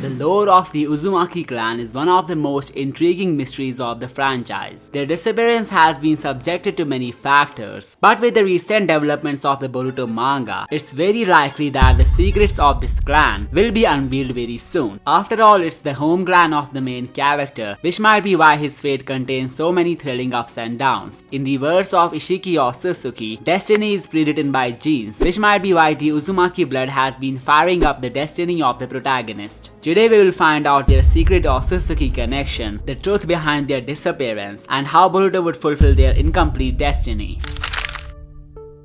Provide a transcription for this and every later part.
The lore of the Uzumaki clan is one of the most intriguing mysteries of the franchise. Their disappearance has been subjected to many factors, but with the recent developments of the Boruto manga, it's very likely that the secrets of this clan will be unveiled very soon. After all, it's the home clan of the main character, which might be why his fate contains so many thrilling ups and downs. In the words of Ishhiki Otsutsuki, destiny is pre-written by genes, which might be why the Uzumaki blood has been firing up the destiny of the protagonist. Today we will find out their secret Otsutsuki connection, the truth behind their disappearance, and how Boruto would fulfill their incomplete destiny.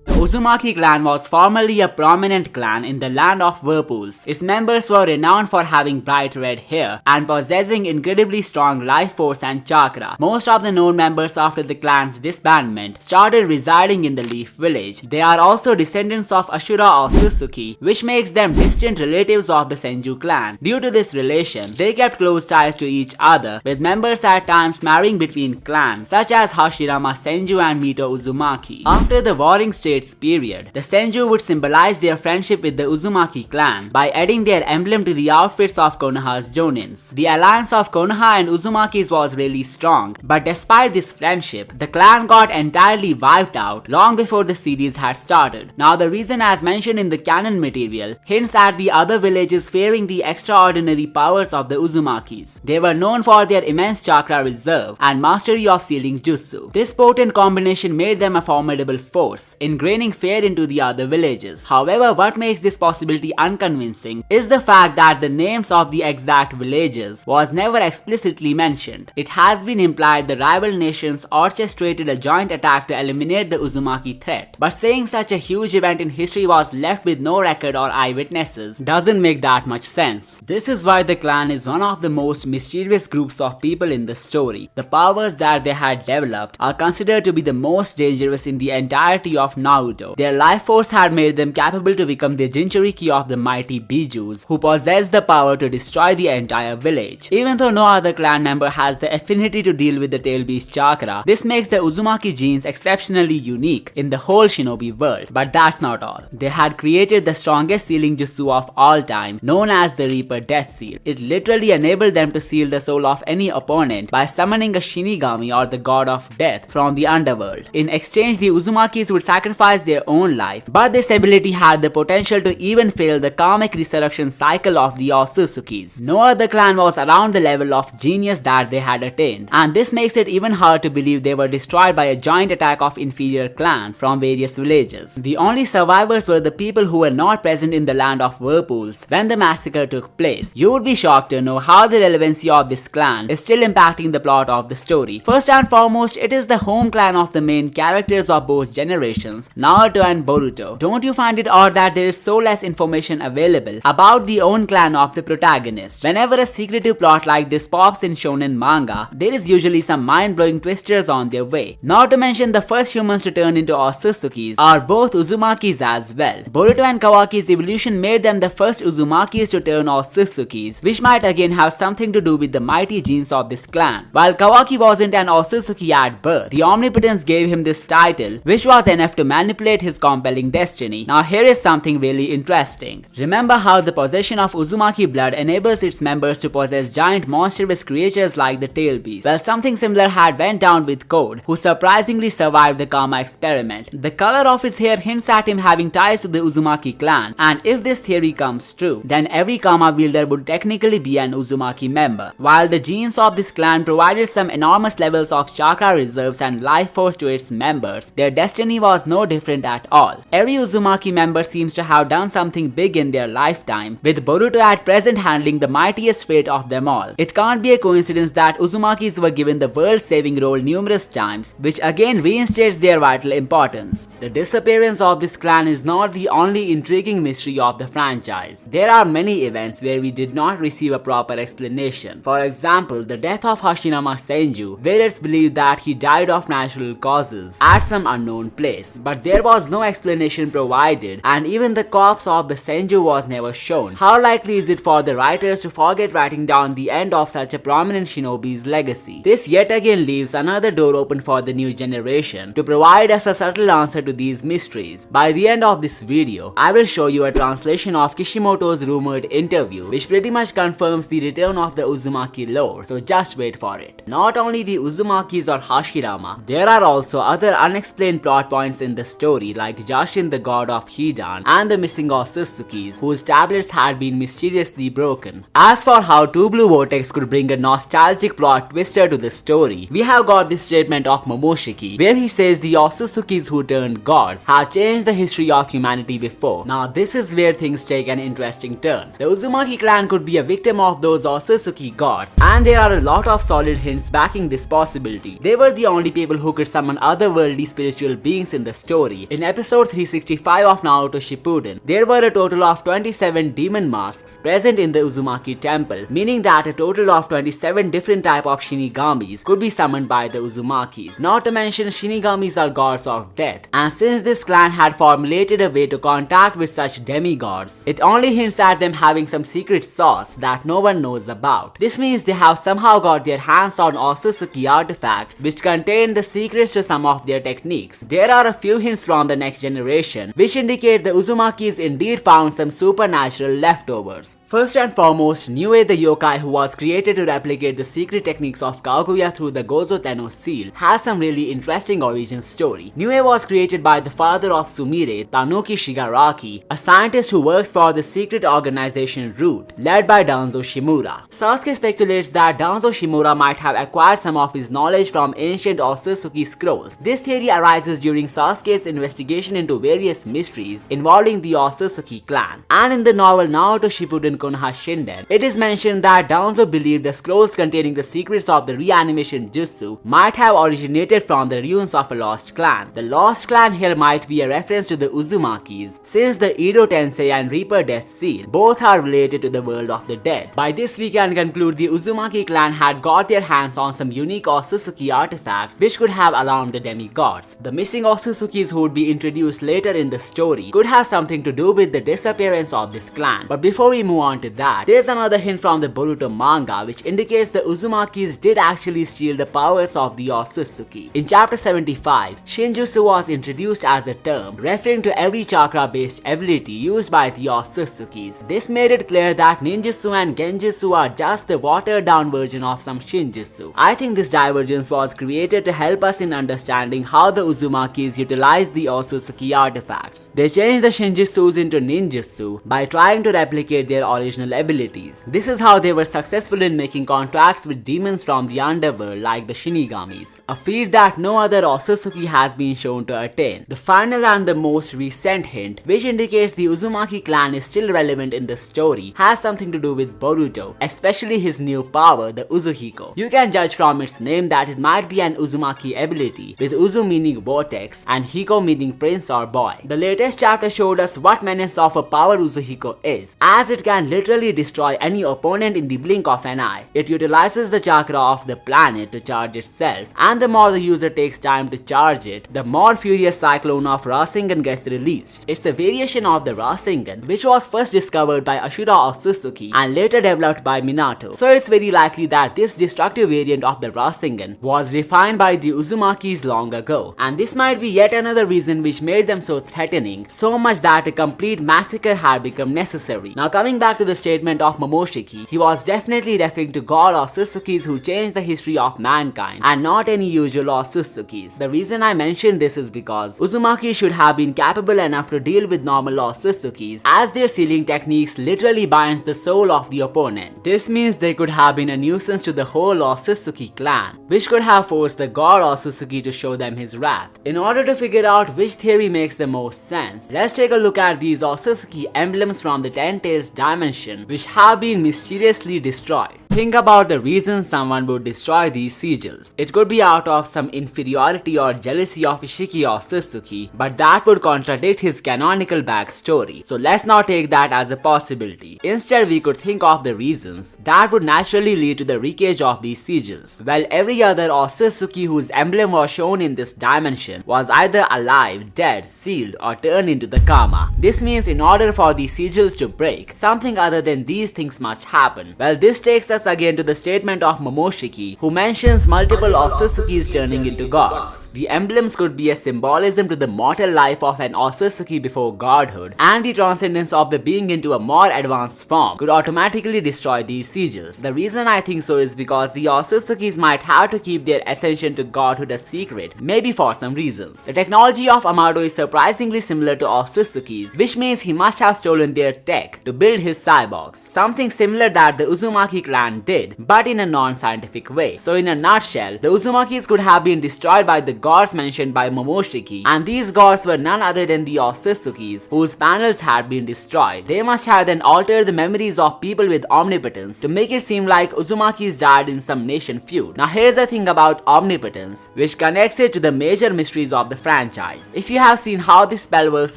The Uzumaki clan was formerly a prominent clan in the land of whirlpools. Its members were renowned for having bright red hair and possessing incredibly strong life force and chakra. Most of the known members after the clan's disbandment started residing in the Leaf Village. They are also descendants of Ashura Otsutsuki, which makes them distant relatives of the Senju clan. Due to this relation, they kept close ties to each other, with members at times marrying between clans, such as Hashirama Senju and Mito Uzumaki. After the Warring States period, the Senju would symbolize their friendship with the Uzumaki clan by adding their emblem to the outfits of Konoha's jonins. The alliance of Konoha and Uzumaki's was really strong, but despite this friendship, the clan got entirely wiped out long before the series had started. Now the reason, as mentioned in the canon material, hints at the other villages fearing the extraordinary powers of the Uzumakis. They were known for their immense chakra reserve and mastery of sealing jutsu. This potent combination made them a formidable force, ingraining fear into the other villages. However, what makes this possibility unconvincing is the fact that the names of the exact villages was never explicitly mentioned. It has been implied the rival nations orchestrated a joint attack to eliminate the Uzumaki threat, but saying such a huge event in history was left with no record or eyewitnesses doesn't make that much sense. This is why the clan is one of the most mysterious groups of people in the story. The powers that they had developed are considered to be the most dangerous in the entirety of Naruto. Their life force had made them capable to become the Jinchuriki of the mighty Bijus, who possess the power to destroy the entire village. Even though no other clan member has the affinity to deal with the tail beast chakra, this makes the Uzumaki genes exceptionally unique in the whole shinobi world. But that's not all. They had created the strongest sealing jutsu of all time, known as the Reaper Death Seal. It literally enabled them to seal the soul of any opponent by summoning a Shinigami, or the god of death, from the underworld. In exchange, the Uzumakis would sacrifice their own life, but this ability had the potential to even fail the karmic resurrection cycle of the Otsutsukis. No other clan was around the level of genius that they had attained, and this makes it even hard to believe they were destroyed by a joint attack of inferior clans from various villages. The only survivors were the people who were not present in the land of whirlpools when the massacre took place. You would be shocked to know how the relevancy of this clan is still impacting the plot of the story. First and foremost, it is the home clan of the main characters of both generations, Naruto and Boruto. Don't you find it odd that there is so less information available about the own clan of the protagonist? Whenever a secretive plot like this pops in shonen manga, there is usually some mind-blowing twisters on their way. Not to mention the first humans to turn into Otsutsukis are both Uzumakis as well. Boruto and Kawaki's evolution made them the first Uzumakis to turn Otsutsukis, which might again have something to do with the mighty genes of this clan. While Kawaki wasn't an Otsutsuki at birth, the Omnipotence gave him this title, which was enough to manipulate his compelling destiny. Now here is something really interesting. Remember how the possession of Uzumaki blood enables its members to possess giant monstrous creatures like the tail beast? Well, something similar had went down with Code, who surprisingly survived the Kama experiment. The color of his hair hints at him having ties to the Uzumaki clan, and if this theory comes true, then every Kama wielder would technically be an Uzumaki member. While the genes of this clan provided some enormous levels of chakra reserves and life force to its members, their destiny was no different at all. Every Uzumaki member seems to have done something big in their lifetime, with Boruto at present handling the mightiest fate of them all. It can't be a coincidence that Uzumakis were given the world-saving role numerous times, which again reinstates their vital importance. The disappearance of this clan is not the only intriguing mystery of the franchise. There are many events where we did not receive a proper explanation. For example, the death of Hashirama Senju, where it's believed that he died of natural causes at some unknown place. But there was no explanation provided, and even the corpse of the Senju was never shown. How likely is it for the writers to forget writing down the end of such a prominent shinobi's legacy? This yet again leaves another door open for the new generation to provide us a subtle answer to these mysteries. By the end of this video, I will show you a translation of Kishimoto's rumored interview, which pretty much confirms the return of the Uzumaki lore, so just wait for it. Not only the Uzumakis or Hashirama, there are also other unexplained plot points in the story, like Jashin the god of Hidan and the missing Otsutsukis, whose tablets had been mysteriously broken. As for how Two Blue Vortex could bring a nostalgic plot twister to the story, we have got this statement of Momoshiki, where he says the Otsutsukis who turned gods have changed the history of humanity before. Now this is where things take an interesting turn. The Uzumaki clan could be a victim of those Otsutsuki gods, and there are a lot of solid hints backing this possibility. They were the only people who could summon otherworldly spiritual beings in the story. In episode 365 of Naruto Shippuden, there were a total of 27 demon masks present in the Uzumaki temple, meaning that a total of 27 different type of Shinigamis could be summoned by the Uzumakis. Not to mention, Shinigamis are gods of death, and since this clan had formulated a way to contact with such demigods, it only hints at them having some secret sauce that no one knows about. This means they have somehow got their hands on Otsutsuki artifacts which contain the secrets to some of their techniques. There are a few hints from the next generation which indicate the Uzumakis indeed found some supernatural leftovers. First and foremost, Niue the yokai, who was created to replicate the secret techniques of Kaguya through the Gozo Tenno seal, has some really interesting origin story. Niue was created by the father of Sumire, Tanuki Shigaraki, a scientist who works for the secret organization Root, led by Danzo Shimura. Sasuke speculates that Danzo Shimura might have acquired some of his knowledge from ancient Otsutsuki scrolls. This theory arises during Sasuke's investigation into various mysteries involving the Otsutsuki clan. And in the novel Naruto Shippuden Konoha Shinden, it is mentioned that Danzo believed the scrolls containing the secrets of the reanimation jutsu might have originated from the ruins of a lost clan. The lost clan here might be a reference to the Uzumakis, since the Edo Tensei and Reaper Death Seal both are related to the world of the dead. By this we can conclude the Uzumaki clan had got their hands on some unique Otsutsuki artifacts which could have alarmed the demigods. The missing Otsutsukis who would be introduced later in the story could have something to do with the disappearance of this clan. But before we move on to that, there's another hint from the Boruto manga which indicates the Uzumakis did actually steal the powers of the Otsutsuki. In chapter 75, Shinjiutsu was introduced as a term referring to every chakra based ability used by the Otsutsukis. This made it clear that ninjutsu and genjutsu are just the watered down version of some Shinjutsu. I think this divergence was created to help us in understanding how the Uzumakis utilized the Otsutsuki artifacts. They changed the Shinjutsus into ninjutsu by trying to replicate their original abilities. This is how they were successful in making contracts with demons from the underworld like the Shinigamis, a feat that no other Otsutsuki has been shown to attain. The final and the most recent hint, which indicates the Uzumaki clan is still relevant in the story, has something to do with Boruto, especially his new power, the Uzuhiko. You can judge from its name that it might be an Uzumaki ability, with Uzu meaning vortex and Hiko meaning prince or boy. The latest chapter showed us what menace of a power Uzuhiko is, as it can literally destroy any opponent in the blink of an eye. It utilizes the chakra of the planet to charge itself, and the more the user takes time to charge it, the more furious cyclone of Rasengan gets released. It's a variation of the Rasengan, which was first discovered by Ashura Otsutsuki and later developed by Minato. So it's very likely that this destructive variant of the Rasengan was refined by the Uzumakis long ago, and this might be yet another reason which made them so threatening, so much that a complete massacre had become necessary. Now coming back to the statement of Momoshiki, he was definitely referring to god Otsutsukis who changed the history of mankind and not any usual Otsutsukis. The reason I mentioned this is because Uzumaki should have been capable enough to deal with normal Otsutsukis, as their sealing techniques literally binds the soul of the opponent. This means they could have been a nuisance to the whole Otsutsuki clan, which could have forced the god Otsutsuki to show them his wrath. In order to figure out which theory makes the most sense, let's take a look at these Otsutsuki emblems from the Ten Tails dimension which have been mysteriously destroyed. Think about the reasons someone would destroy these sigils. It could be out of some inferiority or jealousy of Ishhiki Otsutsuki, but that would contradict his canonical backstory. So let's not take that as a possibility. Instead, we could think of the reasons that would naturally lead to the wreckage of these sigils. Well, every other Otsutsuki whose emblem was shown in this dimension was either alive, dead, sealed, or turned into the karma. This means in order for these sigils to break, something other than these things must happen. Well, this takes us again to the statement of Momoshiki, who mentions multiple Otsutsukis turning into gods. The emblems could be a symbolism to the mortal life of an Otsutsuki before godhood, and the transcendence of the being into a more advanced form could automatically destroy these sigils. The reason I think so is because the Otsutsukis might have to keep their ascension to godhood a secret, maybe for some reasons. The technology of Amado is surprisingly similar to Otsutsuki's, which means he must have stolen their tech to build his cyborgs. Something similar that the Uzumaki clan did, but in a non-scientific way. So in a nutshell, the Uzumakis could have been destroyed by the gods mentioned by Momoshiki, and these gods were none other than the Otsutsuki's, whose panels had been destroyed. They must have then altered the memories of people with omnipotence to make it seem like Uzumakis died in some nation feud. Now here's the thing about omnipotence, which connects it to the major mysteries of the franchise. If you have seen how this spell works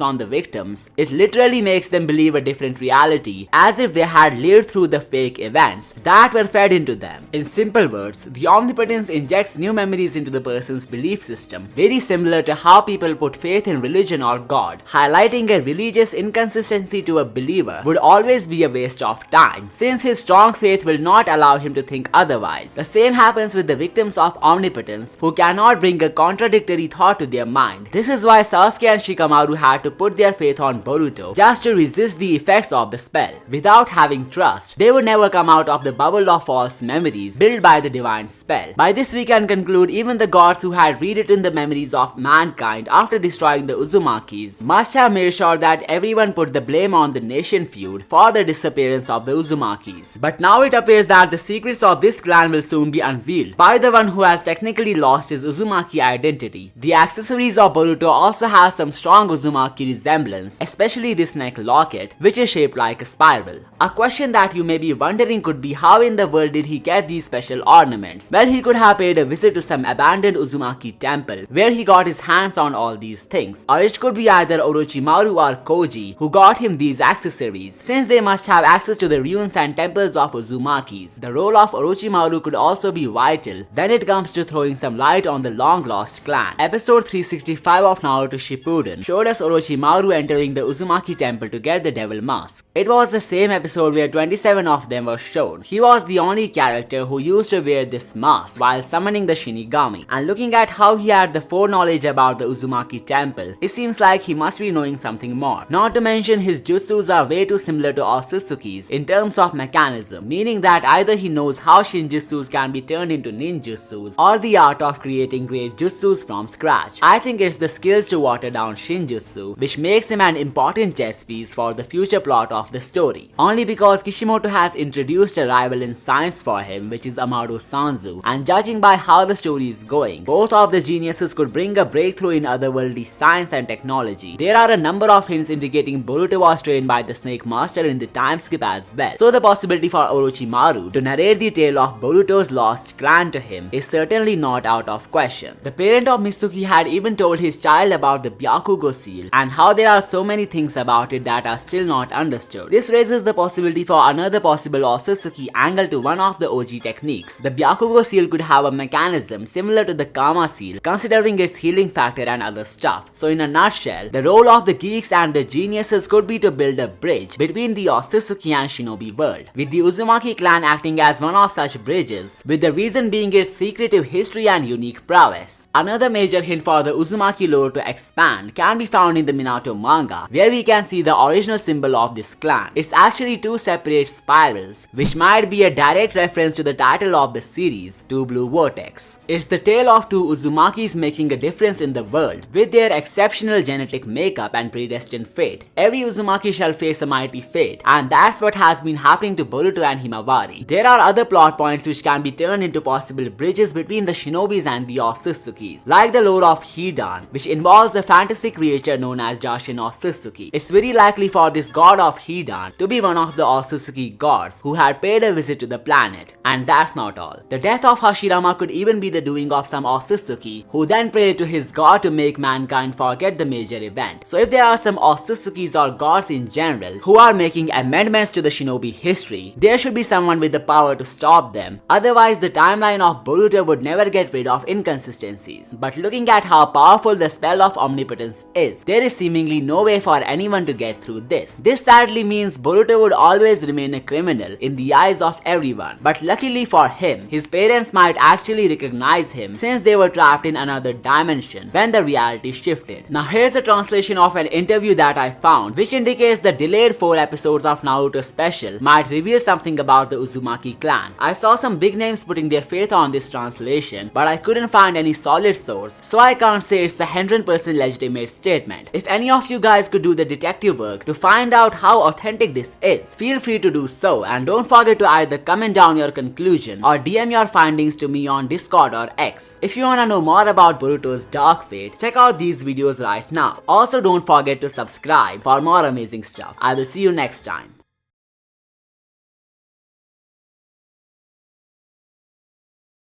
on the victims, it literally makes them believe a different reality, as if they had lived through the fake events that were fed into them. In simple words, the omnipotence injects new memories into the person's belief system, very similar to how people put faith in religion or God. Highlighting a religious inconsistency to a believer would always be a waste of time, since his strong faith will not allow him to think otherwise. The same happens with the victims of omnipotence, who cannot bring a contradictory thought to their mind. This is why Sasuke and Shikamaru had to put their faith on Boruto just to resist the effects of the spell. Without having trust, they would never come out of the bubble of false memories built by the divine spell. By this we can conclude even the gods who had rewritten the memories of mankind after destroying the Uzumakis must have made sure that everyone put the blame on the nation feud for the disappearance of the Uzumakis. But now it appears that the secrets of this clan will soon be unveiled by the one who has technically lost his Uzumaki identity. The accessories of Boruto also have some strong Uzumaki resemblance, especially this neck locket, which is shaped like a spiral. A question that you may be wondering could be how in the world did he get these special ornaments? Well, he could have paid a visit to some abandoned Uzumaki temple where he got his hands on all these things, or it could be either Orochimaru or Koji who got him these accessories, since they must have access to the ruins and temples of Uzumakis. The role of Orochimaru could also be vital when it comes to throwing some light on the long lost clan. Episode 365 of Naruto Shippuden showed us Orochimaru entering the Uzumaki temple to get the devil mask. It was the same episode where 27 of them were shown. He was the only character who used to wear this mask while summoning the Shinigami, and looking at how he had the foreknowledge about the Uzumaki temple, it seems like he must be knowing something more. Not to mention his jutsus are way too similar to Otsutsuki's in terms of mechanism, meaning that either he knows how Shinjutsus can be turned into ninjutsus or the art of creating great jutsus from scratch. I think it's the skills to water down Shinjutsu which makes him an important chess piece for the future plot of the story. Only because Kishimoto has introduced a rival in science for him, which is Amado Sanzu, and judging by how the story is going, both of the geniuses could bring a breakthrough in otherworldly science and technology. There are a number of hints indicating Boruto was trained by the Snake Master in the time skip as well, so the possibility for Orochimaru to narrate the tale of Boruto's lost clan to him is certainly not out of question. The parent of Mitsuki had even told his child about the Byakugo seal and how there are so many things about it that are still not understood. This raises the possibility for another possible Otsutsuki angle to one of the OG techniques. The Byakugo seal could have a mechanism similar to the Kama seal, considering its healing factor and other stuff. So in a nutshell, the role of the geeks and the geniuses could be to build a bridge between the Otsutsuki and Shinobi world, with the Uzumaki clan acting as one of such bridges, with the reason being its secretive history and unique prowess. Another major hint for the Uzumaki lore to expand can be found in the Minato manga, where we can see the original symbol of this clan. It's actually two separate spirals, which might be a direct reference to the title of the series, Two Blue Vortex. It's the tale of two Uzumakis making a difference in the world, with their exceptional genetic makeup and predestined fate. Every Uzumaki shall face a mighty fate, and that's what has been happening to Boruto and Himawari. There are other plot points which can be turned into possible bridges between the Shinobis and the Otsutsuki, like the lore of Hidan, which involves a fantasy creature known as Jashin Otsutsuki. It's very likely for this god of Hidan to be one of the Otsutsuki gods who had paid a visit visit to the planet. And that's not all. The death of Hashirama could even be the doing of some Otsutsuki, who then prayed to his god to make mankind forget the major event. So if there are some Otsutsukis or gods in general who are making amendments to the shinobi history, there should be someone with the power to stop them. Otherwise, the timeline of Boruto would never get rid of inconsistencies. But looking at how powerful the spell of Omnipotence is, there is seemingly no way for anyone to get through this. This sadly means Boruto would always remain a criminal in the eyes of everyone. But luckily for him, his parents might actually recognize him since they were trapped in another dimension when the reality shifted. Now here's a translation of an interview that I found, which indicates the delayed 4 episodes of Naruto special might reveal something about the Uzumaki clan. I saw some big names putting their faith on this translation, but I couldn't find any solid source, so I can't say it's a 100% legitimate statement. If any of you guys could do the detective work to find out how authentic this is, feel free to do so, and don't forget to either comment down your conclusion or DM your findings to me on Discord or X. If you wanna know more about Boruto's dark fate, check out these videos right now. Also don't forget to subscribe for more amazing stuff. I will see you next time.